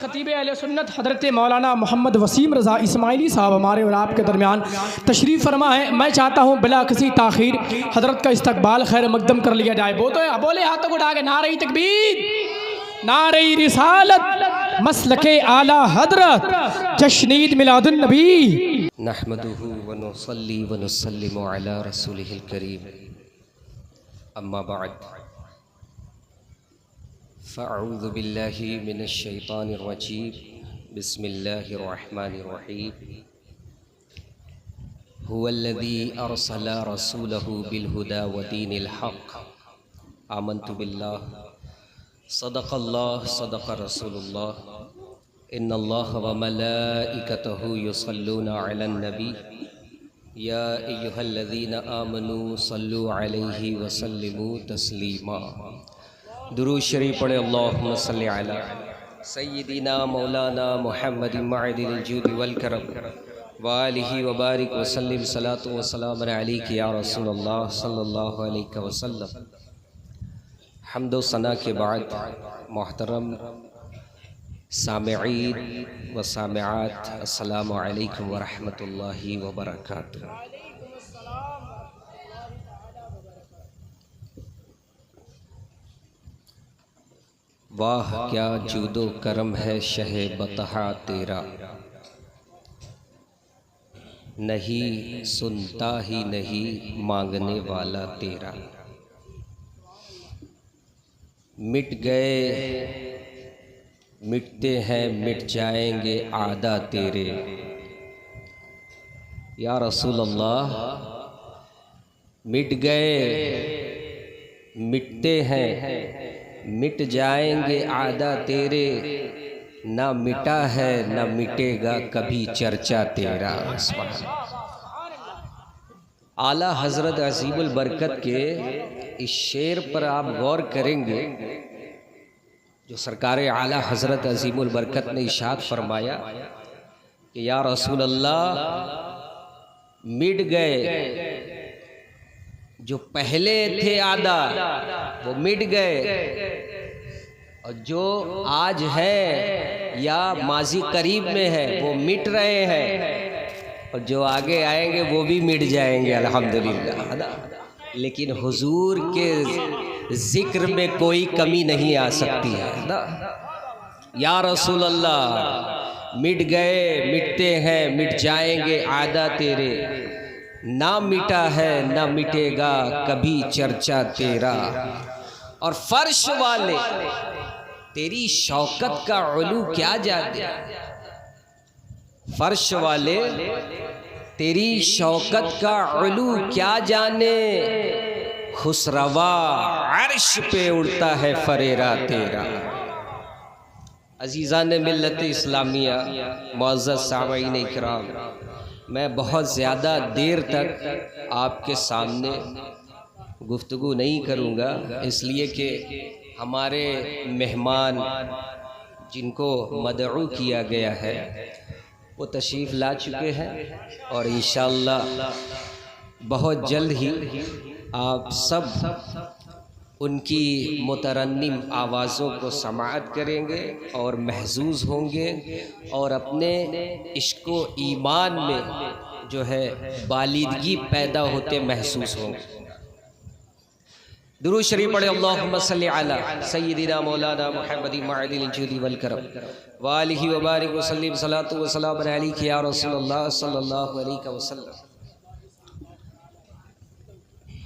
خطیب اہل سنت حضرت مولانا محمد وسیم رضا اسماعیلی صاحب ہمارے اور آپ کے درمیان تشریف فرما ہے۔ میں چاہتا ہوں بلا کسی تاخیر حضرت کا استقبال خیر مقدم کر لیا جائے۔ بولے ہاتھوں کو اٹھا کے نعرہ تکبیر، نعرہ رسالت، مسلک اعلی حضرت، جشن عید میلاد النبی۔ نحمده ونصلي ونسلم على رسوله الكريم، اما بعد فاعوذ باللہ من الشیطان الرجیم، بسم اللہ الرحمن الرحیم۔ هو الذی ارسل رسوله بالہدى ودین الحق، آمنت باللہ، صدق اللہ، صدق رسول اللہ، ان اللہ وملائکتہ یصلون علی النبی، یا ایہا الذین آمنوا صلوا علیہ وسلموا تسلیما۔ درود شریف پڑھے، اللہم صلی علی سیدنا مولانا محمد معدن الجود والکرم وآلہ وبارک وسلم، صلاۃ و سلام علیک یا رسول اللہ صلی اللہ علیہ وسلم۔ حمد و ثنا کے بعد محترم سامعین و سامعات، السلام علیکم ورحمۃ اللہ وبرکاتہ۔ واہ کیا جود و کرم ہے شہ بطحا تیرا، نہیں سنتا ہی نہیں مانگنے والا تیرا۔ مٹ گئے مٹتے ہیں مٹ جائیں گے عادہ تیرے، یا رسول اللہ مٹ گئے مٹتے ہیں مٹ جائیں گے عادہ تیرے، نہ مٹا ہے نہ مٹے گا کبھی چرچا تیرا۔ اعلیٰ حضرت عظیم البرکت کے اس شعر پر آپ غور کریں گے جو سرکار اعلیٰ حضرت عظیم البرکت نے ارشاد فرمایا کہ یا رسول اللہ مٹ گئے جو پہلے تھے آدھا وہ مٹ گئے، اور جو آج ہے یا ماضی قریب میں ہے وہ مٹ رہے ہیں، اور جو آگے آئیں گے وہ بھی مٹ جائیں گے الحمدللہ۔ لیکن حضور کے ذکر میں کوئی کمی نہیں آ سکتی ہے۔ یا رسول اللہ مٹ گئے مٹتے ہیں مٹ جائیں گے عادہ تیرے، نہ مٹا ہے نہ مٹے گا کبھی چرچا تیرا۔ اور فرش والے تیری شوکت کا علو کیا جاتے، فرش والے تیری شوکت کا علو کیا جانے، خسروا عرش پہ اڑتا ہے فریرا تیرا۔ عزیزان ملت اسلامیہ، معزز سامعین اکرام، میں بہت زیادہ دیر تک آپ کے سامنے گفتگو نہیں کروں گا، اس لیے کہ ہمارے مہمان جن کو مدعو کیا گیا ہے وہ تشریف لا چکے ہیں، اور انشاءاللہ بہت جلد ہی آپ سب ان کی مترنم آوازوں کو سماعت کریں گے اور محظوظ ہوں گے، اور اپنے عشق و ایمان میں جو ہے بالغی پیدا ہوتے محسوس ہوں گے۔ درود شریف پڑھے، اللہم صلی علی سیدنا مولانا محمد معدن الجود والکرم وآلہ وبارک وسلم، صلاۃ و سلام علیک یا رسول اللہ صلی اللہ علیہ وسلم۔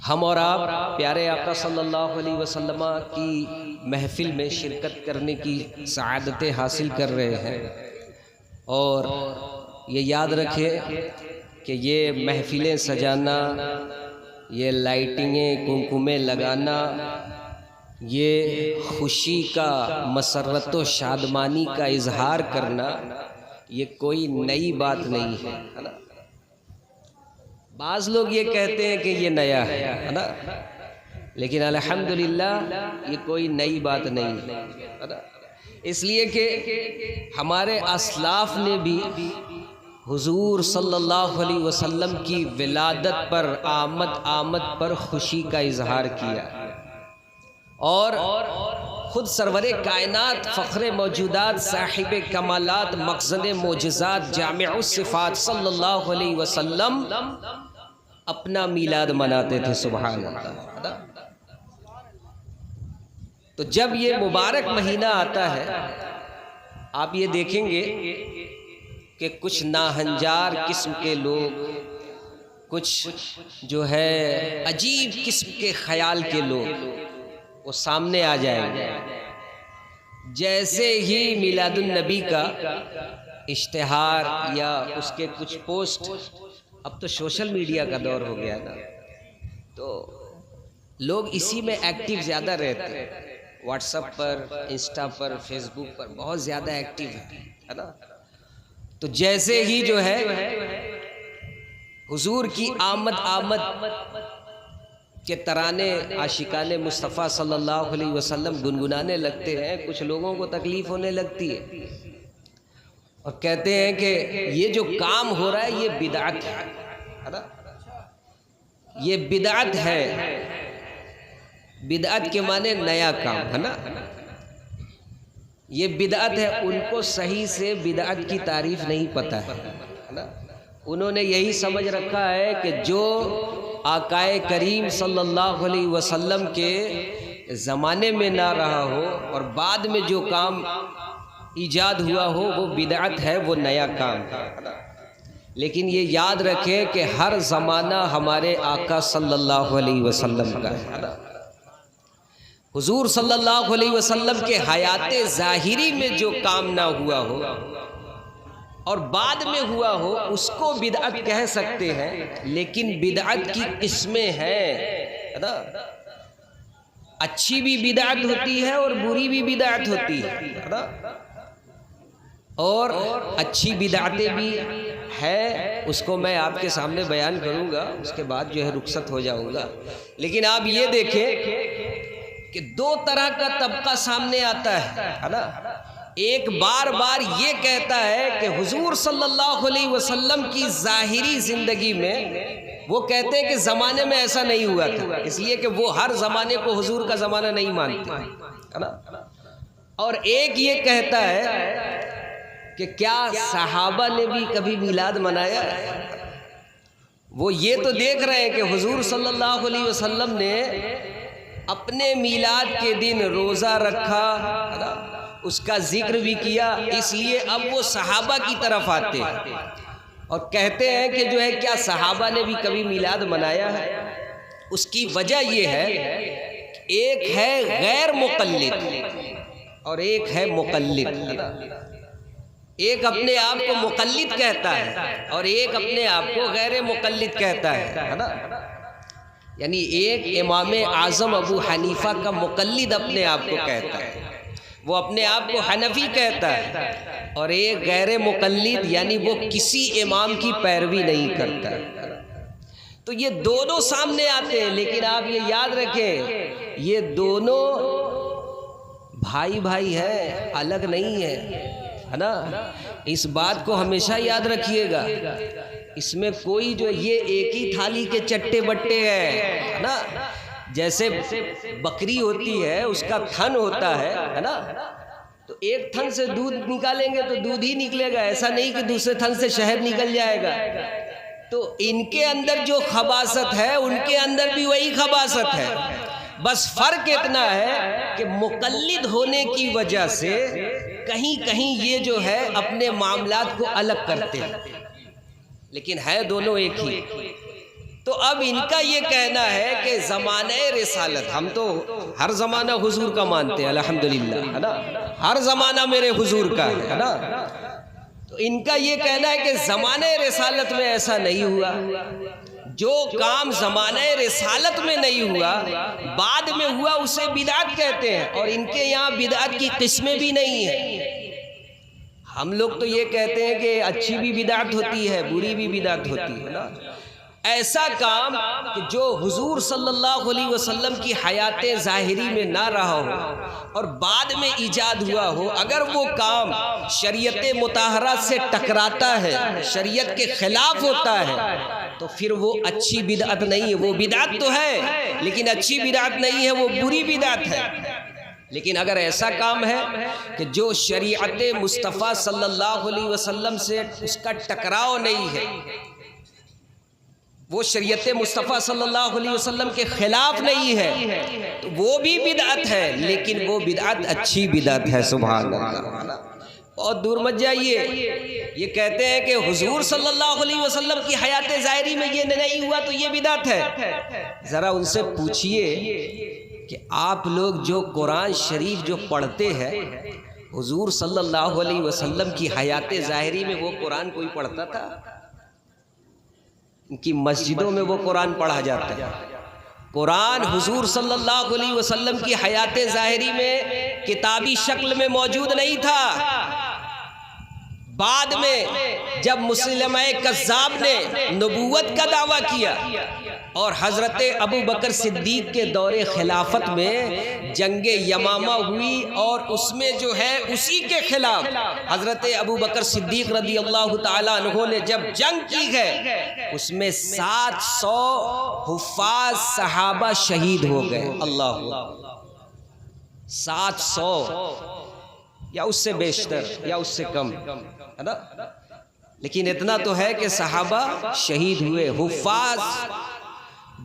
ہم اور آپ پیارے آقا صلی اللہ علیہ وسلم کی محفل میں شرکت کرنے کی سعادتیں حاصل کر رہے ہیں، اور یہ یاد رکھے کہ یہ محفلیں سجانا، یہ لائٹنگیں کنکمیں لگانا، یہ خوشی کا مسرت و شادمانی کا اظہار کرنا، یہ کوئی نئی بات نہیں ہے۔ بعض لوگ یہ کہتے ہیں کہ یہ نیا ہے نا، لیکن الحمدللہ یہ کوئی نئی بات نہیں ہے، اس لیے کہ ہمارے اسلاف نے بھی حضور صلی اللہ علیہ وسلم کی ولادت پر، آمد پر خوشی کا اظہار کیا، اور خود سرور کائنات فخر موجودات صاحب کمالات مخزن معجزات جامع الصفات صلی اللہ علیہ وسلم اپنا میلاد مناتے تھے. سبحان اللہ. تو جب یہ مبارک مہینہ آتا ہے آپ یہ دیکھیں گے کہ کچھ ناہنجار قسم کے لوگ، کچھ جو ہے عجیب قسم کے خیال کے لوگ وہ سامنے آ جائیں گے. جیسے ہی میلاد النبی کا اشتہار یا اس کے کچھ پوسٹ، اب تو سوشل میڈیا کا دور ہو گیا نا، تو لوگ اسی میں ایکٹیو زیادہ رہتے ہیں. واٹس ایپ پر، انسٹا پر، فیس بک پر بہت زیادہ ایکٹیو ہے نا. تو جیسے ہی جو ہے حضور کی آمد کے ترانے عاشقان مصطفیٰ صلی اللہ علیہ وسلم گنگنانے لگتے ہیں، کچھ لوگوں کو تکلیف ہونے لگتی ہے اور کہتے ہیں کہ یہ جو کام ہو رہا ہے یہ بدعت ہے نا، یہ بدعت ہے. بدعت کے معنی نیا کام ہے نا، یہ بدعت ہے. ان کو صحیح سے بدعت کی تعریف نہیں پتہ ہے نا. انہوں نے یہی سمجھ رکھا ہے کہ جو آقائے کریم صلی اللہ علیہ وسلم کے زمانے میں نہ رہا ہو اور بعد میں جو کام ایجاد ہوا ہو وہ بدعت ہے، وہ نیا کام ہے. لیکن یہ یاد رکھیں کہ ہر زمانہ ہمارے آقا صلی اللہ علیہ وسلم کا ہے. حضور صلی اللہ علیہ وسلم کے حیات ظاہری میں جو کام نہ ہوا ہو اور بعد میں ہوا ہو اس کو بدعت کہہ سکتے ہیں. لیکن بدعت کی قسمیں ہیں نا، اچھی بھی بدعت ہوتی ہے اور بری بھی بدعت ہوتی ہے نا. اور اچھی بدعتیں بھی ہے، اس کو میں آپ کے سامنے بیان کروں گا، اس کے بعد جو ہے رخصت ہو جاؤں گا. لیکن آپ یہ دیکھیں کہ دو طرح کا طبقہ سامنے آتا ہے نا. ایک بار بار یہ کہتا ہے کہ حضور صلی اللہ علیہ وسلم کی ظاہری زندگی میں، وہ کہتے ہیں کہ زمانے میں ایسا نہیں ہوا تھا، اس لیے کہ وہ ہر زمانے کو حضور کا زمانہ نہیں مانتے ہے نا. اور ایک یہ کہتا ہے کہ کیا صحابہ نے بھی کبھی میلاد منایا ہے؟ وہ یہ تو دیکھ رہے ہیں کہ حضور صلی اللہ علیہ وسلم نے اپنے میلاد کے دن روزہ رکھا، اس کا ذکر بھی کیا، اس لیے اب وہ صحابہ کی طرف آتے ہیں اور کہتے ہیں کہ جو ہے کیا صحابہ نے بھی کبھی میلاد منایا ہے؟ اس کی وجہ یہ ہے، ایک ہے غیر مقلد اور ایک ہے مقلد. ایک اپنے آپ کو مقلد کہتا ہے اور ایک اپنے آپ کو غیر مقلد کہتا ہے نا. یعنی ایک امام اعظم ابو حنیفہ کا مقلد اپنے آپ کو کہتا ہے، وہ اپنے آپ کو حنفی کہتا ہے، اور ایک غیر مقلد یعنی وہ کسی امام کی پیروی نہیں کرتا. تو یہ دونوں سامنے آتے ہیں، لیکن آپ یہ یاد رکھیں یہ دونوں بھائی بھائی ہیں، الگ نہیں ہے نا. اس بات کو ہمیشہ یاد رکھیے گا. اس میں کوئی جو یہ ایک ہی تھالی کے چٹے بٹے ہیں نا. جیسے بکری ہوتی ہے اس کا تھن ہوتا ہے نا، تو ایک تھن سے دودھ نکالیں گے تو دودھ ہی نکلے گا، ایسا نہیں کہ دوسرے تھن سے شہد نکل جائے گا. تو ان کے اندر جو خباثت ہے ان کے اندر بھی وہی خباثت ہے، بس فرق اتنا ہے کہ مقلد ہونے کی وجہ سے کہیں کہیں یہ جو ہے اپنے معاملات کو الگ کرتے ہیں، لیکن ہے دونوں ایک ہی. تو اب ان کا یہ کہنا ہے کہ زمانہ رسالت، ہم تو ہر زمانہ حضور کا مانتے ہیں الحمدللہ ہے نا، ہر زمانہ میرے حضور کا ہے نا. تو ان کا یہ کہنا ہے کہ زمانہ رسالت میں ایسا نہیں ہوا. جو کام زمانہ رسالت میں نہیں ہوا بعد میں ہوا اسے بدعت کہتے ہیں، اور ان کے یہاں بدعت کی قسمیں بھی نہیں ہیں. ہم لوگ تو یہ کہتے ہیں کہ اچھی بھی بدعت ہوتی ہے بری بھی بدعت ہوتی ہے نا. ایسا کام کہ جو حضور صلی اللہ علیہ وسلم کی حیات ظاہری میں نہ رہا ہو اور بعد میں ایجاد ہوا ہو، اگر وہ کام شریعت مطہرہ سے ٹکراتا ہے، شریعت کے خلاف ہوتا ہے، تو پھر وہ اچھی بدعت نہیں ہے. وہ بدعت تو ہے لیکن اچھی بدعت نہیں ہے، وہ بری بدعت ہے. لیکن اگر ایسا کام ہے کہ جو شریعت مصطفیٰ صلی اللہ علیہ وسلم سے اس کا ٹکراؤ نہیں ہے، وہ شریعت مصطفیٰ صلی اللہ علیہ وسلم کے خلاف نہیں ہے، تو وہ بھی بدعت ہے، لیکن وہ بدعت اچھی بدعت ہے۔ سبحان اللہ۔ بہت دور مت جائیے، یہ کہتے ہیں کہ حضور صلی اللہ علیہ وسلم کی حیات ظاہری میں یہ نہیں ہوا تو یہ بدعت ہے۔ ذرا ان سے پوچھئے کہ آپ لوگ جو قرآن شریف جو پڑھتے ہیں، حضور صلی اللہ علیہ وسلم کی حیات ظاہری میں وہ قرآن کوئی پڑھتا تھا؟ ان کی مسجدوں میں وہ قرآن پڑھا جاتا ہے۔ قرآن حضور صلی اللہ علیہ وسلم کی حیات ظاہری میں کتابی شکل میں موجود نہیں تھا۔ بعد میں جب مسلمہ کذاب نے نبوت کا دعویٰ کیا اور حضرت ابو بکر صدیق کے دور خلافت میں جنگ یمامہ ہوئی، اور اس میں جو ہے اسی کے خلاف حضرت ابو بکر صدیق رضی اللہ تعالیٰ عنہ نے جب جنگ کی ہے، اس میں 700 حفاظ صحابہ شہید ہو گئے۔ اللہ، 700 یا اس سے بیشتر یا اس سے کم ہے نا، لیکن اتنا تو ہے کہ صحابہ شہید ہوئے۔ حفاظ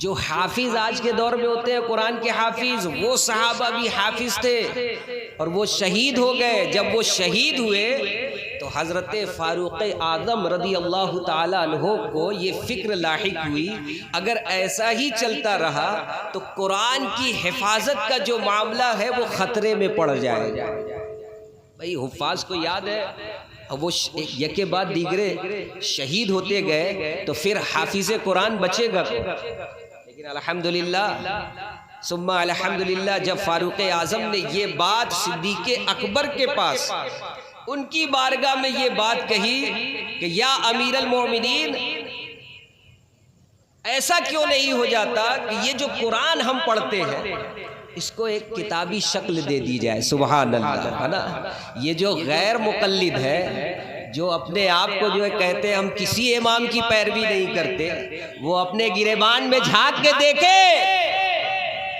جو حافظ آج کے دور میں ہوتے ہیں، قرآن کے حافظ، وہ صحابہ بھی حافظ تھے اور وہ شہید ہو گئے۔ جب وہ شہید ہوئے تو حضرت فاروق اعظم رضی اللہ تعالیٰ عنہ کو یہ فکر لاحق ہوئی، اگر ایسا ہی چلتا رہا تو قرآن کی حفاظت کا جو معاملہ ہے وہ خطرے میں پڑ جائے گا۔ بھائی حفاظ کو یاد ہے، وہ یک کے بعد دیگرے شہید ہوتے گئے تو پھر حافظ قرآن بچے گا۔ لیکن الحمدللہ ثم الحمدللہ جب فاروق اعظم نے یہ بات صدیق اکبر کے پاس ان کی بارگاہ میں یہ بات کہی کہ یا امیر المومنین، ایسا کیوں نہیں ہو جاتا کہ یہ جو قرآن ہم پڑھتے ہیں اس کو ایک کتابی شکل دے دی جائے۔ سبحان اللہ، ہے نا۔ یہ جو غیر مقلد ہے، جو اپنے آپ کو جو ہے کہتے ہیں ہم کسی امام کی پیروی نہیں کرتے، وہ اپنے گریبان میں جھانک کے دیکھے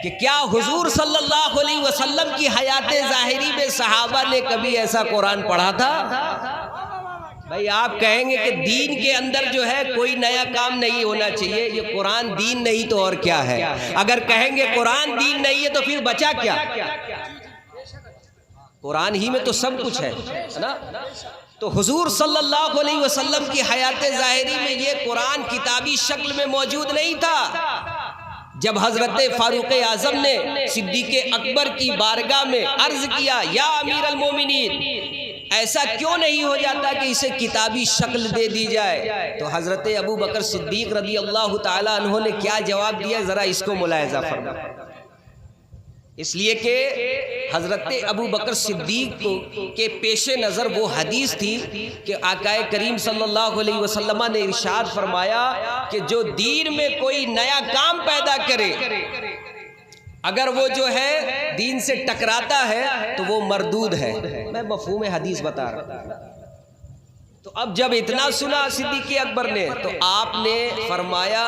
کہ کیا حضور صلی اللہ علیہ وسلم کی حیات ظاہری میں صحابہ نے کبھی ایسا قرآن پڑھا تھا؟ بھائی آپ کہیں گے کہ دین کے اندر جو ہے کوئی نیا کام نہیں ہونا چاہیے، یہ قرآن دین نہیں تو اور کیا ہے؟ اگر کہیں گے قرآن دین نہیں ہے تو پھر بچا کیا؟ قرآن ہی میں تو سب کچھ ہے نا۔ تو حضور صلی اللہ علیہ وسلم کی حیات ظاہری میں یہ قرآن کتابی شکل میں موجود نہیں تھا۔ جب حضرت فاروق اعظم نے صدیق اکبر کی بارگاہ میں عرض کیا یا امیر المومنین، ایسا کیوں نہیں ہو جاتا کہ اسے کتابی شکل دے دی جائے، تو حضرت ابو بکر صدیق رضی اللہ تعالیٰ عنہ نے کیا جواب دیا، ذرا اس کو ملاحظہ فرمائیں۔ اس لیے کہ حضرت ابو بکر صدیق کے پیش نظر وہ حدیث تھی کہ آقا کریم صلی اللہ علیہ وسلم نے ارشاد فرمایا کہ جو دین میں کوئی نیا کام پیدا کرے، اگر وہ جو ہے دین سے ٹکراتا ہے تو وہ مردود ہے۔ میں مفہوم حدیث بتا رہا ہوں۔ تو اب جب اتنا سنا صدیق اکبر نے تو آپ نے فرمایا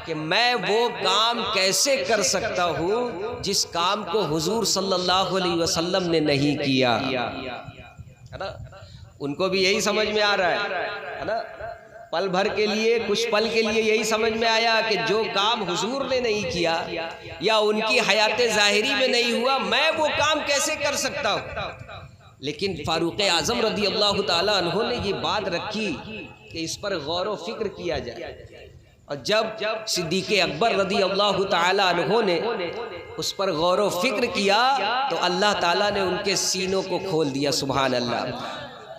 کہ میں وہ کام کیسے کر سکتا ہوں جس کام کو حضور صلی اللہ علیہ وسلم نے نہیں کیا، ہے نا۔ ان کو بھی یہی سمجھ میں آ رہا ہے نا، پل بھر کے لیے، کچھ پل کے لیے یہی سمجھ میں آیا کہ جو کام حضور نے نہیں کیا یا ان کی حیات ظاہری میں نہیں ہوا، میں وہ کام کیسے کر سکتا ہوں۔ لیکن فاروق اعظم رضی اللہ تعالیٰ عنہ نے یہ بات رکھی کہ اس پر غور و فکر کیا جائے، اور جب صدیق اکبر رضی اللہ تعالیٰ عنہ نے اس پر غور و فکر کیا تو اللہ تعالیٰ نے ان کے سینوں کو کھول دیا۔ سبحان اللہ،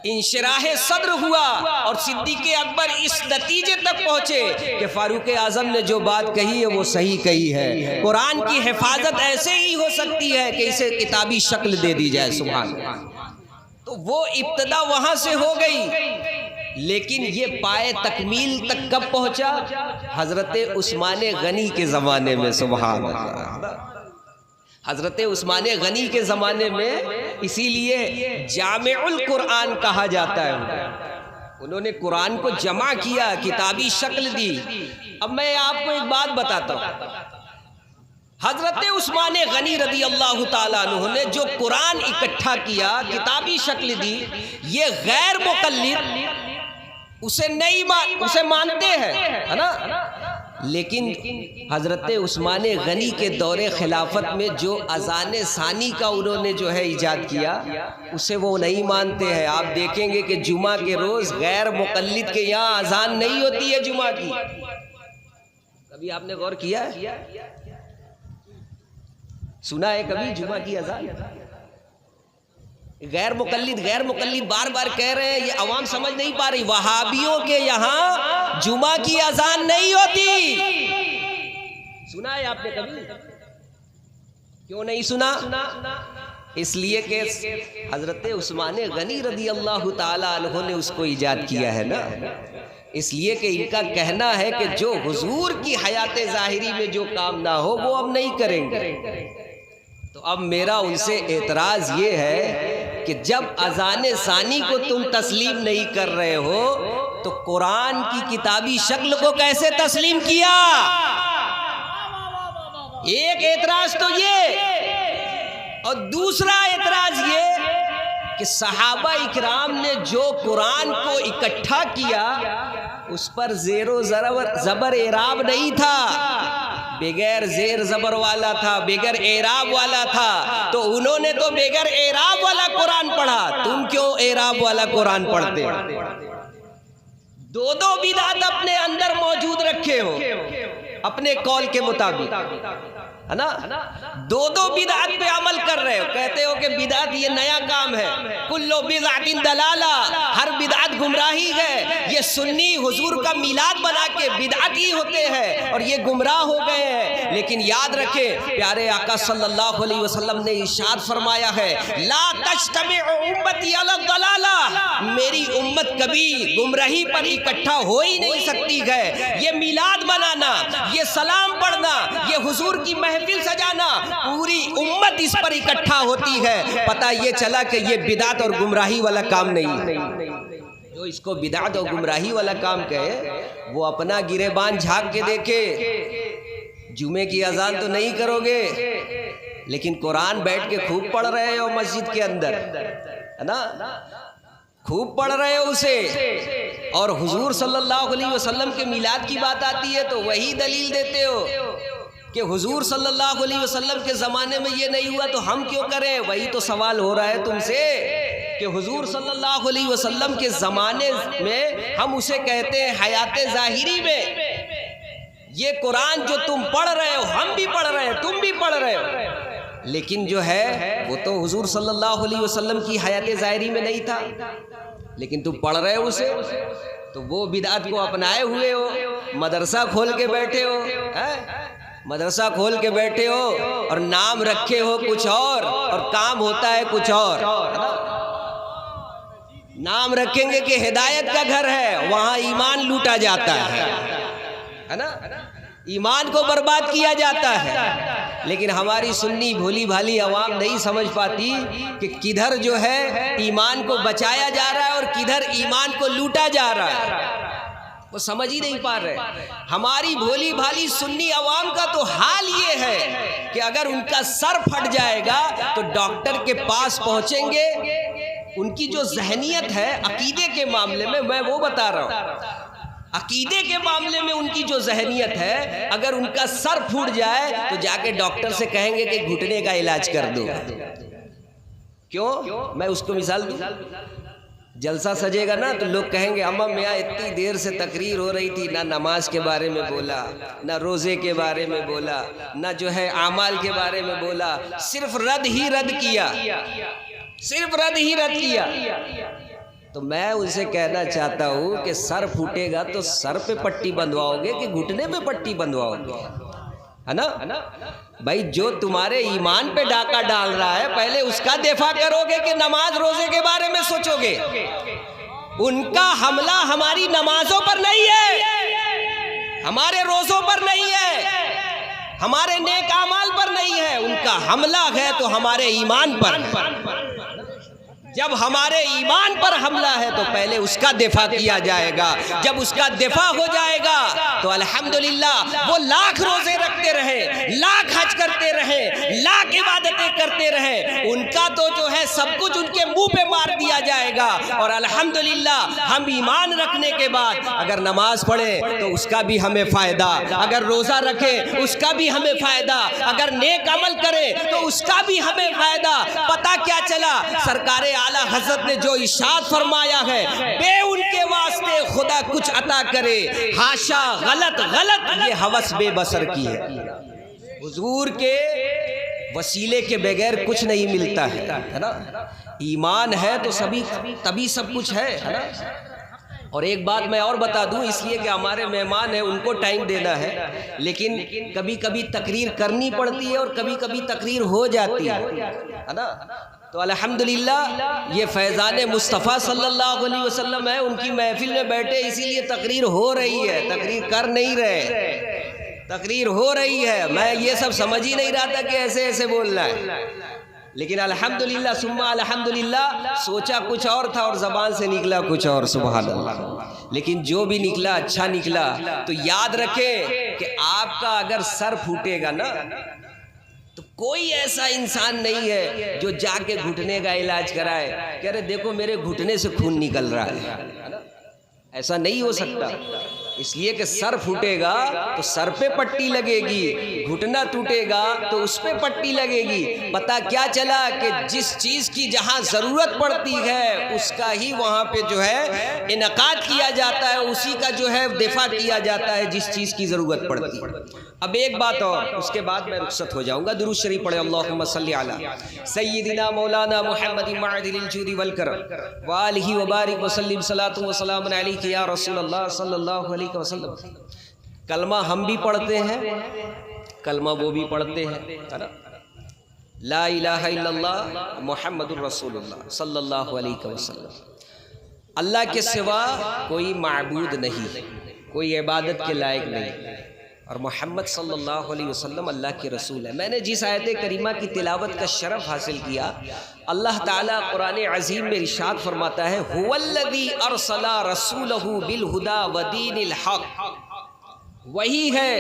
انشراح صدر ہوا اور صدیق اکبر اس نتیجے تک پہنچے کہ فاروق اعظم نے جو بات کہی ہے وہ صحیح کہی ہے، قرآن کی حفاظت ایسے ہی ہو سکتی ہے کہ اسے کتابی شکل دے دی جائے۔ سبحان اللہ، تو وہ ابتدا وہاں سے ہو گئی، لیکن یہ پائے تکمیل تک کب پہنچا؟ حضرت عثمان غنی کے زمانے میں۔ سبحان اللہ، حضرت عثمان غنی کے زمانے میں اسی لیے جامع القرآن کہا جاتا ہے۔ انہوں نے قرآن کو جمع کیا، کتابی شکل دی۔ اب میں آپ کو ایک بات بتاتا ہوں، حضرت عثمان غنی رضی اللہ تعالیٰ عنہ نے جو قرآن اکٹھا کیا، کتابی شکل دی، یہ غیر مقلد اسے مانتے ہیں، ہے نا؟ لیکن حضرت عثمان غنی کے دور خلافت میں جو اذان ثانی کا انہوں نے جو ہے ایجاد کیا، اسے وہ نہیں مانتے ہیں۔ آپ دیکھیں گے کہ جمعہ کے روز غیر مقلد کے یہاں اذان نہیں ہوتی ہے جمعہ کی۔ کبھی آپ نے غور کیا ہے؟ سنا ہے کبھی جمعہ کی اذان؟ غیر مقلد بار بار کہہ رہے ہیں، یہ عوام سمجھ نہیں پا رہی۔ وہابیوں کے یہاں جمعہ کی اذان نہیں ہوتی۔ سنا ہے آپ نے کبھی؟ کیوں نہیں سنا؟ اس لیے کہ حضرت عثمان غنی رضی اللہ تعالی عنہ نے اس کو ایجاد کیا ہے نا۔ اس لیے کہ ان کا کہنا ہے کہ جو حضور کی حیات ظاہری میں جو کام نہ ہو وہ ہم نہیں کریں گے۔ تو اب میرا ان سے اعتراض یہ ہے کہ جب اذان ثانی کو تم تسلیم نہیں کر رہے ہو تو قرآن کی کتابی شکل کو کیسے تسلیم کیا؟ ایک اعتراض تو یہ، اور دوسرا اعتراض یہ کہ صحابہ اکرام نے جو قرآن کو اکٹھا کیا اس پر زیر و زبر اعراب نہیں تھا، بغیر زیر زبر والا تھا، بغیر اعراب والا تھا۔ تو انہوں نے تو بغیر اعراب والا قرآن پڑھا، تم کیوں اعراب والا قرآن پڑھتے؟ دو بدعت اپنے اندر موجود رکھے ہو اپنے قول کے مطابق، ہے نا؟ دو بدعت پہ عمل کر رہے ہو، کہتے ہو کہ بدعت یہ نیا کام ہے، کلو بدعت دلالہ، ہر بدعت گمراہی ہے۔ یہ سنی حضور کا میلاد بنا کے بدعتی ہوتے ہیں اور یہ گمراہ ہو گئے ہیں۔ لیکن یاد رکھیں، پیارے آقا صلی اللہ علیہ وسلم نے ارشاد فرمایا ہے، لا تجتمع امتی علی الضلالہ، میری امت کبھی گمراہی پر اکٹھا ہو ہی نہیں سکتی ہے۔ یہ میلاد منانا، یہ سلام پڑھنا، یہ حضور کی محفل سجانا، پوری امت اس پر اکٹھا ہوتی ہے۔ پتہ یہ چلا کہ یہ بدعت اور گمراہی والا کام نہیں ہے۔ جو اس کو بدعت اور گمراہی والا کام کہے وہ اپنا گریبان جھانک کے دیکھے۔ جمعے کی اذان تو نہیں کرو گے لیکن قرآن بیٹھ کے خوب پڑھ رہے ہو مسجد کے اندر، ہے نا؟ خوب پڑھ رہے ہو اسے، اور حضور صلی اللہ علیہ وسلم کے میلاد کی بات آتی ہے تو وہی دلیل دیتے ہو کہ حضور صلی اللہ علیہ وسلم کے زمانے میں یہ نہیں ہوا تو ہم کیوں کریں؟ وہی تو سوال ہو رہا ہے تم سے کہ حضور صلی اللہ علیہ وسلم کے زمانے میں ہم اسے کہتے ہیں حیات ظاہری میں، یہ قرآن جو تم پڑھ رہے ہو ہم بھی پڑھ رہے ہیں، تم بھی پڑھ رہے ہو، لیکن جو ہے وہ تو حضور صلی اللہ علیہ وسلم کی حیات ظاہری میں نہیں تھا، لیکن تم پڑھ رہے ہو اسے، تو وہ بدعت کو اپنائے ہوئے ہو، مدرسہ کھول کے بیٹھے ہو، مدرسہ کھول کے بیٹھے ہو اور نام رکھے ہو کچھ اور کام ہوتا ہے کچھ اور۔ نام رکھیں گے کہ ہدایت کا گھر ہے، وہاں ایمان لوٹا جاتا ہے نا؟ ایمان کو برباد کیا جاتا ہے۔ لیکن ہماری سنی بھولی بھالی عوام نہیں سمجھ پاتی کہ کدھر جو ہے ایمان کو بچایا جا رہا ہے اور کدھر ایمان کو لوٹا جا رہا ہے، وہ سمجھ ہی نہیں پا رہے۔ ہماری بھولی بھالی سنی عوام کا تو حال یہ ہے کہ اگر ان کا سر پھٹ جائے گا تو ڈاکٹر کے پاس پہنچیں گے۔ ان کی جو ذہنیت ہے عقیدے کے معاملے میں، میں وہ بتا رہا ہوں، عقیدے کے معاملے میں ان کی جو ذہنیت ہے، اگر ان کا سر پھوٹ جائے تو جا کے ڈاکٹر سے کہیں گے کہ گھٹنے کا علاج کر دو۔ کیوں؟ میں اس کو مثال دوں، جلسہ سجے گا نا تو لوگ کہیں گے امام میاں اتنی دیر سے تقریر ہو رہی تھی، نہ نماز کے بارے میں بولا، نہ روزے کے بارے میں بولا، نہ جو ہے اعمال کے بارے میں بولا، صرف رد ہی رد کیا، صرف رد ہی رد کیا۔ تو میں ان سے کہنا چاہتا ہوں کہ سر پھوٹے گا تو سر پہ پٹی بندھواؤ گے کہ گھٹنے پہ پٹی بندھواؤ گے، ہے نا؟ بھائی جو تمہارے ایمان پہ ڈاکہ ڈال رہا ہے پہلے اس کا دفاع کرو گے کہ نماز روزے کے بارے میں سوچو گے؟ ان کا حملہ ہماری نمازوں پر نہیں ہے، ہمارے روزوں پر نہیں ہے، ہمارے نیک اعمال پر نہیں ہے، ان کا حملہ ہے تو ہمارے ایمان پر۔ جب ہمارے ایمان پر حملہ ہے تو پہلے اس کا دفاع کیا جائے گا. جب اس کا دفاع ہو جائے گا تو الحمدللہ وہ لاکھ روزے رکھتے رہے, لاکھ حج کرتے رہے, لاکھ عبادتیں کرتے رہے, ان کا تو جو ہے سب کچھ ان کے منہ پہ مار دیا جائے گا. اور الحمدللہ ہم ایمان رکھنے کے بعد اگر نماز پڑھیں تو اس کا بھی ہمیں فائدہ, اگر روزہ رکھیں اس کا بھی ہمیں فائدہ, اگر نیک عمل کریں تو اس کا بھی ہمیں فائدہ. پتہ کیا چلا؟ سرکار اعلیٰ حضرت نے جو ارشاد فرمایا ہے, بے ان کے واسطے خدا کچھ عطا کرے, ہاشا غلط غلط یہ ہوس بے بسر کی ہے. حضور کے وسیلے کے بغیر کچھ نہیں ملتا ہے نا. ایمان ہے تو تبھی سب کچھ ہے نا. اور ایک بات میں اور بتا دوں, اس لیے کہ ہمارے مہمان ہیں ان کو ٹائم دینا ہے, لیکن کبھی کبھی تقریر کرنی پڑتی ہے اور کبھی کبھی تقریر ہو جاتی ہے نا. تو الحمدللہ یہ فیضان مصطفیٰ صلی اللہ علیہ وسلم ہے, ان کی محفل میں بیٹھے اسی لیے تقریر ہو رہی ہے, تقریر کر نہیں رہے, تقریر ہو رہی ہے. میں یہ سب سمجھ ہی نہیں رہا تھا کہ ایسے ایسے بولنا ہے, لیکن الحمدللہ ثم الحمدللہ سوچا کچھ اور تھا اور زبان سے نکلا کچھ اور. سبحان اللہ. لیکن جو بھی نکلا اچھا نکلا. تو یاد رکھیں کہ آپ کا اگر سر پھوٹے گا نا تو کوئی ایسا انسان نہیں ہے جو جا کے گھٹنے کا علاج کرائے کہ ارے دیکھو میرے گھٹنے سے خون نکل رہا ہے. ایسا نہیں ہو سکتا, اس لیے کہ سر پھوٹے گا تو سر پہ پٹی لگے گی, گھٹنا ٹوٹے گا تو اس پہ پٹی لگے گی. پتہ کیا چلا کہ جس چیز کی جہاں ضرورت پڑتی ہے اس کا ہی وہاں پہ جو ہے انعقاد کیا جاتا ہے, اسی کا جو ہے دفاع کیا جاتا ہے جس چیز کی ضرورت پڑتی ہے. اب ایک بات اور, اس کے بعد میں رخصت ہو جاؤں گا. درود شریف پڑھے اللہم صلی علی سیدنا مولانا محمد معدل الجود والکرم وآلہ وبارک وسلم صلاۃ و سلام علیک یا رسول اللہ صلی اللہ علیہ وسلم. کلمہ ہم بھی پڑھتے ہیں, کلمہ وہ بھی پڑھتے ہیں, لا الہ الا اللہ محمد الرسول اللہ صلی اللہ علیہ وسلم. اللہ کے سوا کوئی معبود نہیں, کوئی عبادت کے لائق نہیں, اور محمد صلی اللہ علیہ وسلم اللہ کے رسول ہے. میں نے جس آیت کریمہ کی تلاوت کا شرف حاصل کیا, اللہ تعالیٰ قرآن عظیم میں ارشاد فرماتا ہے هو الذی ارسل رسولہ بالہدی ودین الحق, وہی ہے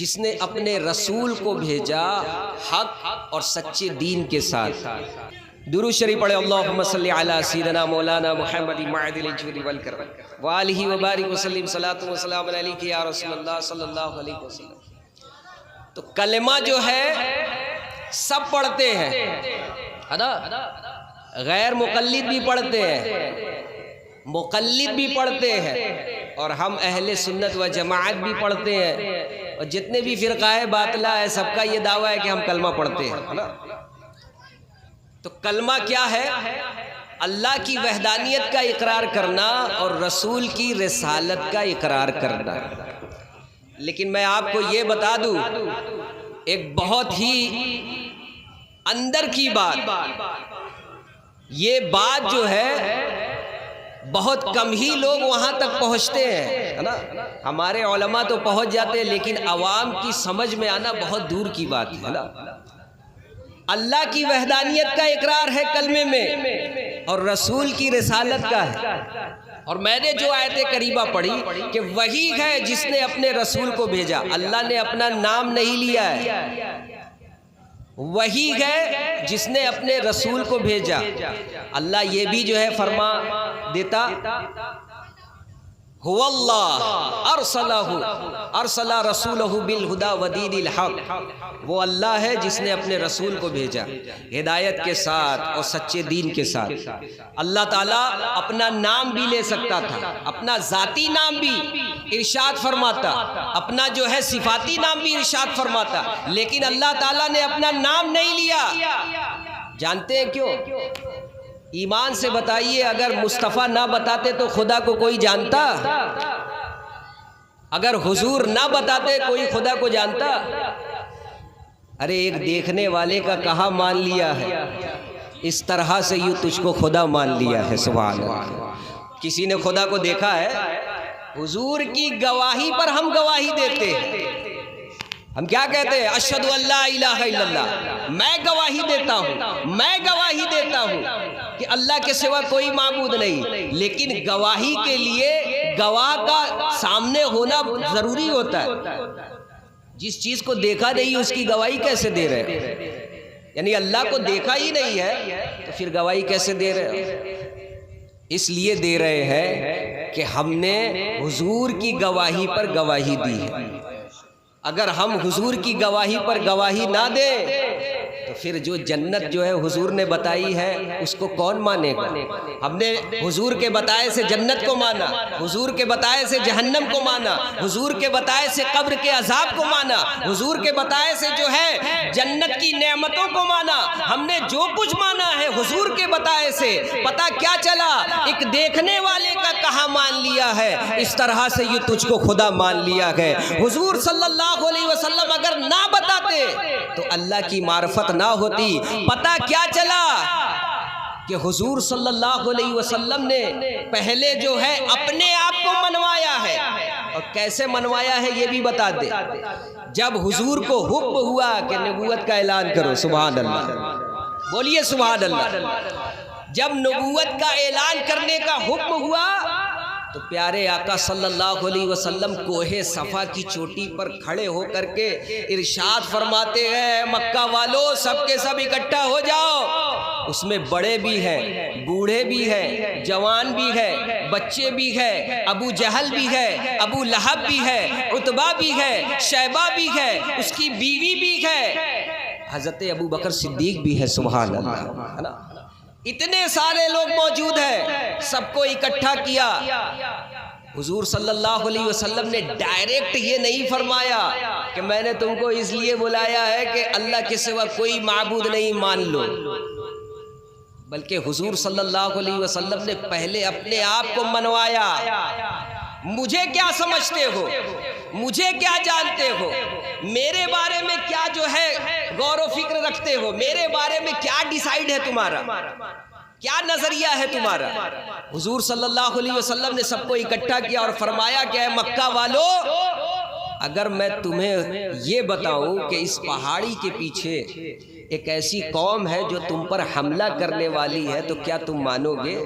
جس نے اپنے رسول کو بھیجا حق اور سچے دین کے ساتھ. درود شریف پڑھے اللہم صلی علی سیدنا مولانا محمد معدل الجود والکرم وآلہ وبارک وسلم صلاۃ و سلام علیک یا رسول اللہ صلی اللہ علیہ وسلم. تو کلمہ جو ہے سب پڑھتے ہیں نا, غیر مقلد بھی پڑھتے ہیں, مقلد بھی پڑھتے ہیں, اور ہم اہل سنت و جماعت بھی پڑھتے ہیں, اور جتنے بھی فرقہ باطلہ ہے سب کا یہ دعویٰ ہے کہ ہم کلمہ پڑھتے ہیں نا. تو کلمہ کیا ہے؟ اللہ کی وحدانیت کا اقرار کرنا اور رسول کی رسالت کا اقرار کرنا. لیکن میں آپ کو یہ بتا دوں ایک بہت ہی اندر کی بات, یہ بات جو ہے بہت کم ہی لوگ وہاں تک پہنچتے ہیں نا. ہمارے علماء تو پہنچ جاتے ہیں, لیکن عوام کی سمجھ میں آنا بہت دور کی بات ہے نا. اللہ کی وحدانیت کا اقرار ہے کلمے میں, اور رسول کی رسالت کا ہے. اور میں نے جو آیت کریمہ پڑھی کہ وہی ہے جس نے اپنے رسول کو بھیجا, اللہ نے اپنا نام نہیں لیا ہے, وہی ہے جس نے اپنے رسول کو بھیجا. اللہ یہ بھی جو ہے فرما دیتا هو اللہ ارسل رسولہ بالہدی ودین الحق, وہ اللہ ہے جس نے اپنے رسول کو بھیجا ہدایت کے ساتھ اور سچے دین کے ساتھ. اللہ تعالیٰ اپنا نام بھی لے سکتا تھا, اپنا ذاتی نام بھی ارشاد فرماتا, اپنا جو ہے صفاتی نام بھی ارشاد فرماتا, لیکن اللہ تعالیٰ نے اپنا نام نہیں لیا. جانتے ہیں کیوں؟ ایمان سے بتائیے, اگر مصطفیٰ نہ بتاتے تو خدا کو کوئی جانتا؟ اگر حضور نہ بتاتے کوئی خدا کو جانتا؟ ارے ایک دیکھنے والے کا کہا مان لیا ہے, اس طرح سے یوں تجھ کو خدا مان لیا ہے. سبحان اللہ. کسی نے خدا کو دیکھا ہے؟ حضور کی گواہی پر ہم گواہی دیتے ہیں. ہم کیا کہتے ہیں؟ اشہدو ان لا الہ الا اللہ, میں گواہی دیتا ہوں, میں گواہی دیتا ہوں. کہ اللہ کے سوا کوئی معبود نہیں، لیکن گواہی کے لیے گواہ کا سامنے ہونا ضروری ہوتا ہے۔ جس چیز کو دیکھا نہیں اس کی گواہی کیسے دے رہے ہیں؟ یعنی اللہ کو دیکھا ہی نہیں ہے تو پھر گواہی کیسے دے رہے ہیں؟ اس لیے دے رہے ہیں کہ ہم نے حضور کی گواہی پر گواہی دی ہے۔ اگر ہم حضور کی گواہی پر گواہی نہ دیں تو پھر جو جنت جو ہے حضور نے بتائی ہے اس کو کون مانے گا؟ ہم نے حضور کے بتائے سے جنت کو مانا، حضور کے بتائے سے جہنم کو مانا، حضور کے بتائے سے قبر کے عذاب کو مانا، حضور کے بتائے سے جو ہے جنت کی نعمتوں کو مانا۔ ہم نے جو کچھ مانا ہے حضور کے بتائے سے، پتہ کیا چلا؟ ایک دیکھنے والے کا کہا مان لیا ہے، اس طرح سے یہ تجھ کو خدا مان لیا ہے۔ حضور صلی اللہ علیہ وسلم اگر نہ بتاتے تو اللہ کی معرفت نہ ہوتی۔ پتہ کیا چلا کہ حضور صلی اللہ علیہ وسلم نے پہلے جو ہے اپنے آپ کو منوایا ہے، اور کیسے منوایا ہے یہ بھی بتا دے۔ جب حضور کو حکم ہوا کہ نبوت کا اعلان کرو، سبحان اللہ، بولیے سبحان اللہ، جب نبوت کا اعلان کرنے کا حکم ہوا تو پیارے آقا صلی اللہ علیہ وسلم کوہ صفا کی چوٹی پر کھڑے ہو کر کے ارشاد فرماتے ہیں، مکہ والو سب کے سب اکٹھا ہو جاؤ۔ اس میں بڑے بھی ہیں، بوڑھے بھی ہیں، جوان بھی ہے، بچے بھی ہے، ابو جہل بھی ہے، ابو لہب بھی ہے، عتبہ بھی ہے، شیبہ بھی ہے، اس کی بیوی بھی ہے، حضرت ابو بکر صدیق بھی ہے، سبحان اللہ، ہے نا؟ اتنے سارے لوگ موجود ہیں، سب کو اکٹھا کیا۔ حضور صلی اللہ علیہ وسلم نے ڈائریکٹ یہ نہیں فرمایا کہ میں نے تم کو اس لیے بلایا ہے کہ اللہ کے سوا کوئی معبود نہیں مان لو، بلکہ حضور صلی اللہ علیہ وسلم نے پہلے اپنے آپ کو منوایا۔ مجھے کیا سمجھتے ہو؟ مجھے کیا جانتے ہو؟ میرے بارے میں کیا جو ہے غور و فکر رکھتے ہو؟ میرے بارے میں کیا ڈیسائیڈ ہے تمہارا؟ کیا نظریہ ہے تمہارا؟ حضور صلی اللہ علیہ وسلم نے سب کو اکٹھا کیا اور فرمایا کہ اے مکہ والو، اگر میں تمہیں یہ بتاؤں کہ اس پہاڑی کے پیچھے ایک ایسی قوم ہے جو تم پر حملہ کرنے والی ہے تو کیا تم مانو گے؟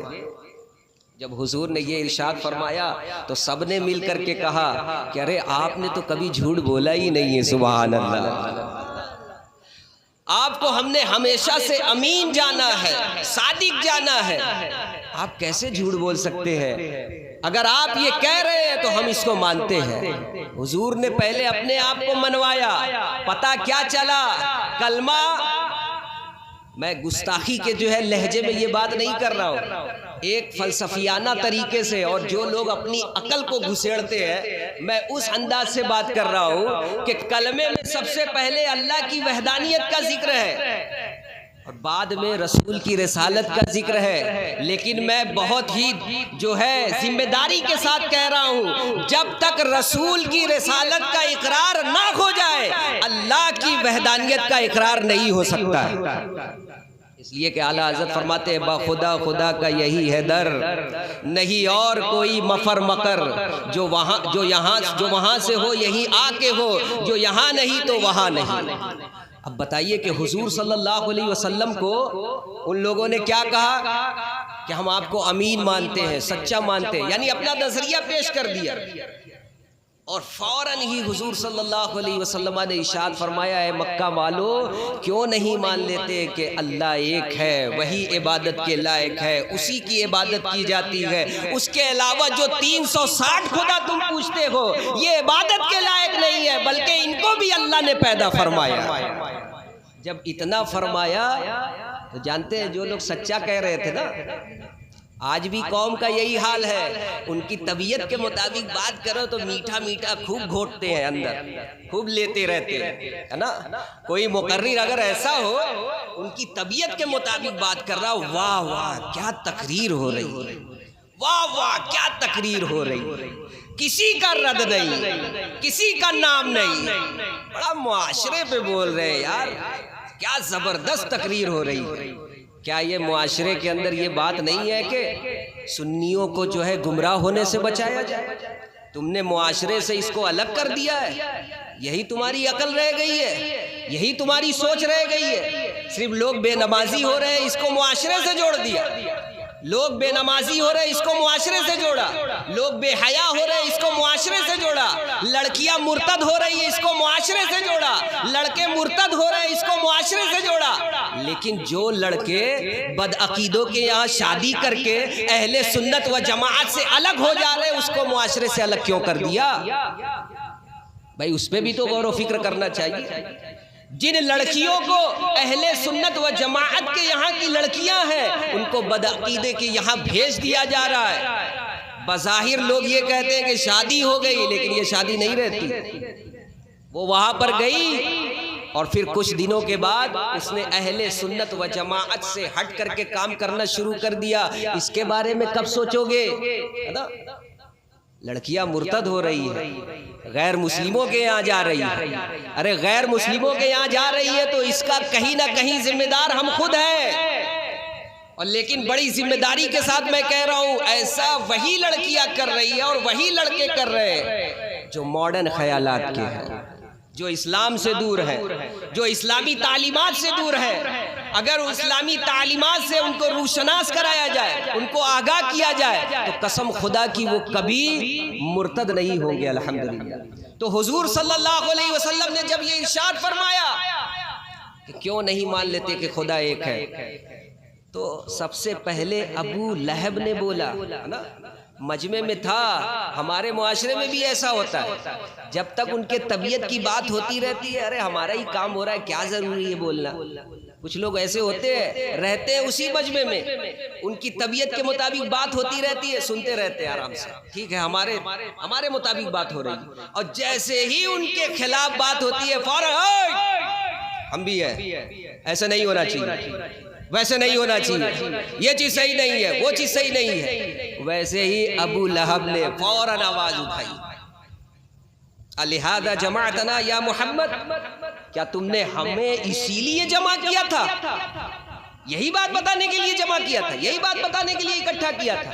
جب حضور نے یہ ارشاد فرمایا تو سب نے مل کر کے کہا کہ ارے آپ نے تو کبھی جھوٹ بولا ہی نہیں ہے، سبحان اللہ، آپ کو ہم نے ہمیشہ سے امین جانا ہے، صادق جانا ہے، آپ کیسے جھوٹ بول سکتے ہیں؟ اگر آپ یہ کہہ رہے ہیں تو ہم اس کو مانتے ہیں۔ حضور نے پہلے اپنے آپ کو منوایا۔ پتہ کیا چلا؟ کلمہ، میں گستاخی کے جو ہے لہجے میں یہ بات نہیں کر رہا ہوں، ایک فلسفیانہ طریقے سے، اور جو لوگ اپنی عقل کو گھسیڑتے ہیں میں اس انداز سے بات کر رہا ہوں کہ کلمے میں سب سے پہلے اللہ کی وحدانیت کا ذکر ہے اور بعد میں رسول کی رسالت کا ذکر ہے، لیکن میں بہت ہی جو ہے ذمہ داری کے ساتھ کہہ رہا ہوں، جب تک رسول کی رسالت کا اقرار نہ ہو جائے اللہ کی وحدانیت کا اقرار نہیں ہو سکتا ہے۔ اس لیے کہ اعلیٰ حضرت فرماتے ہیں با خدا خدا کا یہی ہے در، نہیں اور کوئی مفر مکر، جو وہاں سے ہو یہی آ کے ہو، جو یہاں نہیں تو وہاں نہیں۔ اب بتائیے کہ حضور صلی اللہ علیہ وسلم کو ان لوگوں نے کیا کہا کہ ہم آپ کو امین مانتے ہیں، سچا مانتے ہیں، یعنی اپنا نظریہ پیش کر دیا، اور فوراً ہی حضور صلی اللہ علیہ وسلم نے ارشاد فرمایا ہے مکہ والو کیوں نہیں مان لیتے کہ اللہ ایک ہے، وہی عبادت کے لائق ہے، اسی کی عبادت کی جاتی ہے، اس کے علاوہ جو 360 خدا تم پوچھتے ہو یہ عبادت کے لائق نہیں ہے، بلکہ ان کو بھی اللہ نے پیدا فرمایا۔ جب اتنا فرمایا تو جانتے ہیں جو لوگ سچا کہہ رہے تھے نا، آج بھی قوم کا یہی حال ہے، ان کی طبیعت کے مطابق بات کرو تو میٹھا میٹھا خوب گھوٹتے ہیں، اندر خوب لیتے رہتے ہیں، ہے نا؟ کوئی مقرر اگر ایسا ہو ان کی طبیعت کے مطابق بات کر رہا ہو، واہ واہ کیا تقریر ہو رہی ہے، واہ واہ کیا تقریر ہو رہی، کسی کا رد نہیں، کسی کا نام نہیں، بڑا معاشرے پہ بول رہے ہیں یار، کیا زبردست تقریر ہو رہی ہے۔ کیا یہ معاشرے کے اندر یہ بات نہیں ہے کہ سنیوں کو جو ہے گمراہ ہونے سے بچایا جائے؟ تم نے معاشرے سے اس کو الگ کر دیا ہے، یہی تمہاری عقل رہ گئی ہے، یہی تمہاری سوچ رہ گئی ہے۔ صرف لوگ بے نمازی ہو رہے ہیں اس کو معاشرے سے جوڑ دیا، لوگ بے نمازی ہو رہے ہیں اس کو معاشرے سے جوڑا، لوگ بے حیا ہو رہے ہیں اس کو معاشرے سے جوڑا، لڑکیاں مرتد ہو رہی ہیں اس کو معاشرے سے جوڑا، لڑکے مرتد ہو رہے ہیں اس کو معاشرے سے جوڑا۔ لیکن جو لڑکے بدعقیدوں کے یہاں شادی کر کے اہل سنت و جماعت سے الگ ہو جا رہے ہیں اس کو معاشرے سے الگ کیوں کر دیا؟ بھائی اس پہ بھی تو غور و فکر کرنا چاہیے۔ جن لڑکیوں کو اہل سنت و جماعت کے یہاں کی لڑکیاں ہیں ان کو بدعقیدے کے یہاں بھیج دیا جا رہا ہے۔ بظاہر لوگ یہ کہتے ہیں کہ شادی ہو گئی، لیکن یہ شادی نہیں رہتی۔ وہ وہاں پر گئی اور پھر کچھ دنوں کے بعد اس نے اہل سنت و جماعت سے ہٹ کر کے کام کرنا شروع کر دیا۔ اس کے بارے میں کب سوچو گے؟ لڑکیاں مرتد ہو رہی ہے، غیر مسلموں کے یہاں جا رہی ہے۔ ارے غیر مسلموں کے یہاں جا رہی ہے تو اس کا کہیں نہ کہیں ذمہ دار ہم خود ہیں، اور لیکن بڑی ذمہ داری کے ساتھ میں کہہ رہا ہوں ایسا وہی لڑکیاں کر رہی ہے اور وہی لڑکے کر رہے ہیں جو ماڈرن خیالات کے ہیں، جو اسلام سے دور ہے، جو اسلامی تعلیمات سے دور ہے۔ اگر اسلامی تعلیمات سے ان کو روشناس کرایا جائے، ان کو آگاہ کیا جائے تو قسم خدا کی وہ کبھی مرتد نہیں ہوں گے الحمدللہ۔ تو حضور صلی اللہ علیہ وسلم نے جب یہ ارشاد فرمایا کہ کیوں نہیں مان لیتے کہ خدا ایک ہے، تو سب سے پہلے ابو لہب نے بولا نا، مجمع میں تھا۔ ہمارے معاشرے میں بھی ایسا ہوتا ہے، جب تک ان کے طبیعت کی بات ہوتی رہتی ہے، ارے ہمارا ہی کام ہو رہا ہے، کیا ضروری ہے بولنا۔ کچھ لوگ ایسے ہوتے ہیں، رہتے ہیں اسی مجمع میں، ان کی طبیعت کے مطابق بات ہوتی رہتی ہے، سنتے رہتے ہیں آرام سے، ٹھیک ہے ہمارے مطابق بات ہو رہی ہے، اور جیسے ہی ان کے خلاف بات ہوتی ہے فوراً ہم بھی ہیں، ایسا نہیں ہونا چاہیے، ویسے نہیں ہونا چاہیے، یہ چیز صحیح نہیں ہے، وہ چیز صحیح نہیں ہے۔ ویسے ہی ابو لہب نے فوراً آواز اٹھائی، لہذا جمعتنا یا محمد، کیا تم نے ہمیں اسی لیے جمع کیا تھا؟ یہی بات بتانے کے لیے جمع کیا تھا، یہی بات بتانے کے لیے اکٹھا کیا تھا؟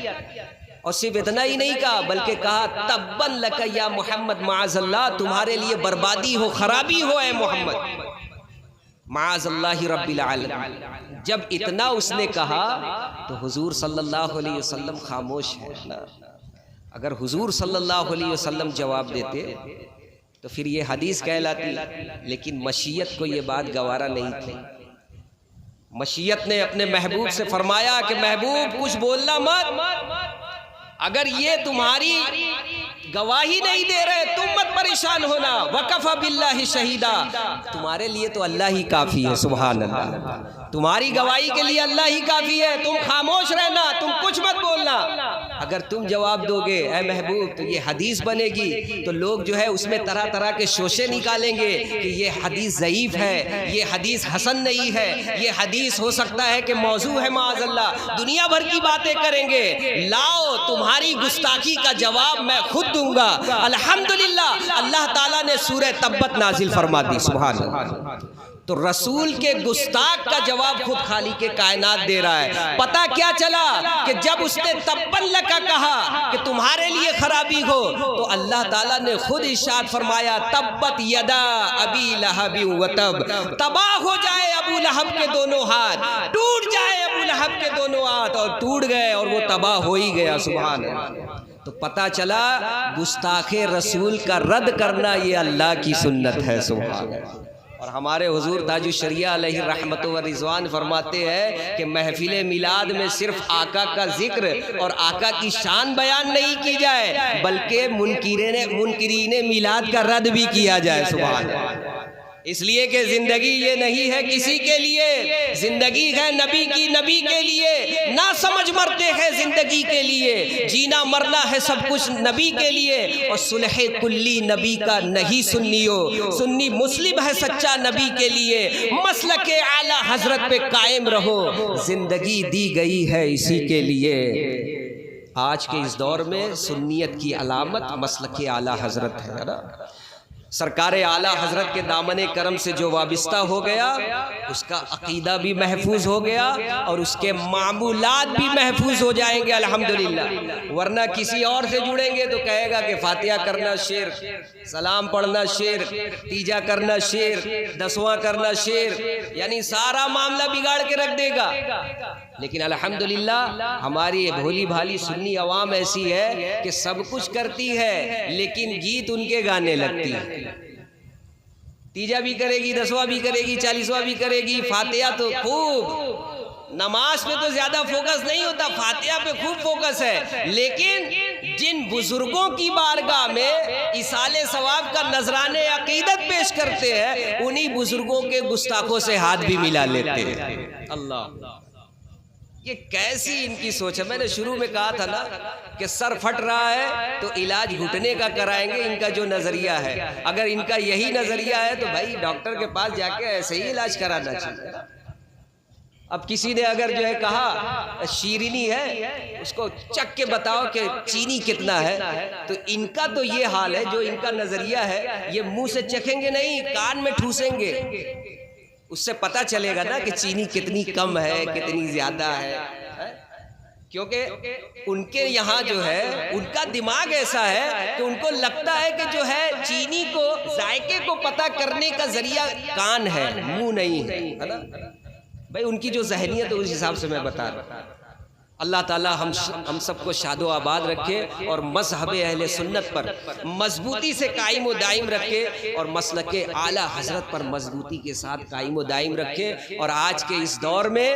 اور صرف اتنا ہی نہیں کہا بلکہ کہا تبًا لک یا محمد، معاذ اللہ تمہارے لیے بربادی ہو، خرابی ہو اے محمد، معاذ اللہ رب العالمین۔ جب اتنا اس نے کہا تو حضور صلی اللہ علیہ وسلم خاموش ہے نا۔ اگر حضور صلی اللہ علیہ وسلم جواب دیتے تو پھر یہ حدیث کہلاتی، لیکن مشیت کو یہ بات گوارا نہیں تھی۔ مشیت نے اپنے محبوب سے فرمایا کہ محبوب کچھ بولنا مت، اگر یہ تمہاری گواہی نہیں دے رہے تم مت پریشان ہونا، وَكَفَى بِاللَّهِ شَهِيدًا، تمہارے لیے تو اللہ ہی کافی ہے، سبحان اللہ، تمہاری گواہی کے لیے اللہ ہی کافی ہے، تم خاموش رہنا، تم کچھ مت بولنا۔ اگر تم جواب دو گے اے محبوب تو یہ حدیث بنے گی، تو لوگ جو ہے اس میں طرح طرح کے شوشے نکالیں گے کہ یہ حدیث ضعیف ہے، یہ حدیث حسن نہیں ہے، یہ حدیث ہو سکتا ہے کہ موضوع ہے، معاذ اللہ، دنیا بھر کی باتیں کریں گے۔ لاؤ تمہاری گستاخی کا جواب میں خود دوں گا۔ الحمدللہ اللہ تعالیٰ نے سورہ تبت نازل فرما دی، سبحان اللہ۔ تو رسول کے گستاخ کا جواب خود خالق کائنات دے رہا ہے۔ پتہ کیا چلا کہ جب اس نے تبًا لک کہا کہ تمہارے لیے خرابی ہو، تو اللہ تعالیٰ نے خود ارشاد فرمایا تبت یدا ابی لہب وتب، تباہ ہو جائے ابو لہب کے دونوں ہاتھ، ٹوٹ جائے ابو لہب کے دونوں ہاتھ، اور ٹوٹ گئے اور وہ تباہ ہو ہی گیا، سبحان اللہ۔ تو پتہ چلا گستاخ رسول کا رد کرنا یہ اللہ کی سنت ہے، سبحان اللہ۔ اور ہمارے حضور تاج الشریعہ علیہ رحمت و رضوان فرماتے ہیں کہ محفل میلاد میں صرف آقا کا ذکر اور آقا کی شان بیان نہیں کی جائے بلکہ منکرین میلاد کا رد بھی کیا جائے، سبحان اللہ۔ اس لیے کہ زندگی یہ نہیں ہے کسی کے لیے، زندگی ہے نبی کی، نبی کے لیے، نہ سمجھ مرتے ہیں زندگی کے لیے، جینا مرنا ہے سب کچھ نبی کے لیے، اور صلح کلی نبی کا نہیں سنیو، سنی مسلم ہے سچا نبی کے لیے، مسلک اعلیٰ حضرت پہ قائم رہو، زندگی دی گئی ہے اسی کے لیے۔ آج کے اس دور میں سنیت کی علامت مسلک اعلیٰ حضرت ہے نا۔ سرکار اعلیٰ حضرت کے دامن کرم سے جو وابستہ ہو گیا اس کا عقیدہ بھی محفوظ ہو گیا اور اس کے معمولات بھی محفوظ ہو جائیں گے الحمدللہ. ورنہ کسی اور سے جڑیں گے تو کہے گا کہ فاتحہ کرنا شرک، سلام پڑھنا شرک، تیجا کرنا شرک، دسواں کرنا شرک، یعنی سارا معاملہ بگاڑ کے رکھ دے گا. لیکن الحمدللہ ہماری بھولی بھالی سنی عوام ایسی ہے کہ سب کچھ کرتی ہے لیکن گیت ان کے گانے لگتی ہے. تیجا بھی کرے گی، دسواں بھی کرے گی، 40واں بھی کرے گی، فاتحہ تو خوب، نماز پہ تو زیادہ فوکس نہیں ہوتا، فاتحہ پہ خوب فوکس ہے. لیکن جن بزرگوں کی بارگاہ میں ایصال ثواب کا نذرانے عقیدت پیش کرتے ہیں انہی بزرگوں کے گستاخوں سے ہاتھ بھی ملا لیتے ہیں. اللہ، یہ کیسی ان کی سوچ ہے. میں نے شروع میں کہا تھا نا کہ سر پھٹ رہا ہے تو علاج گھٹنے کا کرائیں گے. ان کا جو نظریہ ہے، اگر ان کا یہی نظریہ ہے تو بھائی ڈاکٹر کے پاس جا کے ایسے ہی علاج کرانا چاہیے. اب کسی نے اگر جو ہے کہا شیرینی ہے، اس کو چکھ کے بتاؤ کہ چینی کتنا ہے، تو ان کا تو یہ حال ہے. جو ان کا نظریہ ہے یہ منہ سے چکھیں گے نہیں، کان میں ٹھوسیں گے. اس سے پتہ چلے گا نا کہ چینی کتنی کم ہے کتنی زیادہ ہے. کیونکہ ان کے یہاں جو ہے ان کا دماغ ایسا ہے کہ ان کو لگتا ہے کہ جو ہے چینی کو، ذائقے کو پتہ کرنے کا ذریعہ کان ہے، منہ نہیں ہے نا. بھائی ان کی جو ذہنیت ہے اس حساب سے میں بتا رہا ہوں. اللہ تعالی ہم سب کو شاد و آباد رکھے اور مذہب اہل سنت پر مضبوطی سے قائم و دائم رکھے اور مسلک اعلیٰ حضرت پر مضبوطی کے ساتھ قائم و دائم رکھے. اور آج کے اس دور میں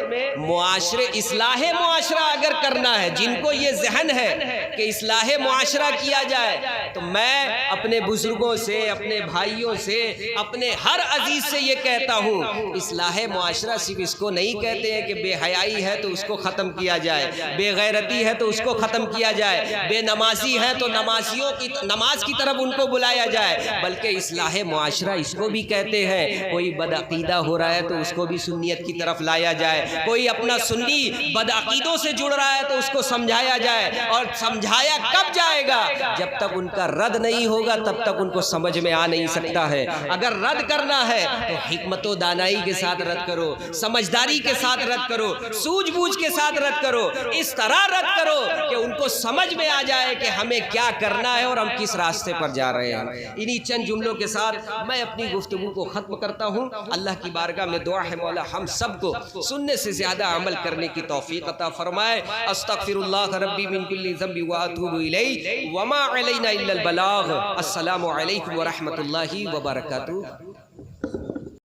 اصلاح معاشرہ اگر کرنا ہے، جن کو یہ ذہن ہے کہ اصلاح معاشرہ کیا جائے، تو میں اپنے بزرگوں سے، اپنے بھائیوں سے، اپنے ہر عزیز سے یہ کہتا ہوں، اصلاح معاشرہ صرف اس کو نہیں کہتے ہیں کہ بے حیائی ہے تو اس کو ختم کیا جائے، بے غیرتی ہے تو اس کو ختم کیا جائے، بے نمازی ہے تو نمازیوں کی نماز کی طرف ان کو بلایا جائے، بلکہ اصلاح معاشرہ اس کو بھی کہتے ہیں. کوئی بدعقیدہ ہو رہا ہے تو اس کو بھی سنیت کی طرف لایا جائے، کوئی اپنا سنی بدعقیدوں سے جڑ رہا ہے تو اس کو سمجھایا جائے. اور سمجھایا کب جائے گا؟ جب تک ان کا رد نہیں ہوگا تب تک ان کو سمجھ میں آ نہیں سکتا ہے. اگر رد کرنا ہے تو حکمت و دانائی کے ساتھ رد کرو، سمجھداری کے ساتھ رد کرو، سوجھ بوجھ کے ساتھ رد کرو، اس طرح رد کرو کہ ان کو سمجھ میں آ جائے کہ ہمیں کیا کرنا ہے اور ہم کس راستے پر جا رہے ہیں. انہی چند جملوں کے ساتھ میں اپنی گفتگو کو ختم کرتا ہوں. اللہ کی بارگاہ میں دعا ہے مولا ہم سب کو سننے سے زیادہ عمل کرنے کی توفیق عطا فرمائے. استغفر اللہ ربی من کل ذنب واتوب الیہ وما علینا الا البلاغ. السلام علیکم ورحمۃ اللہ وبرکاتہ.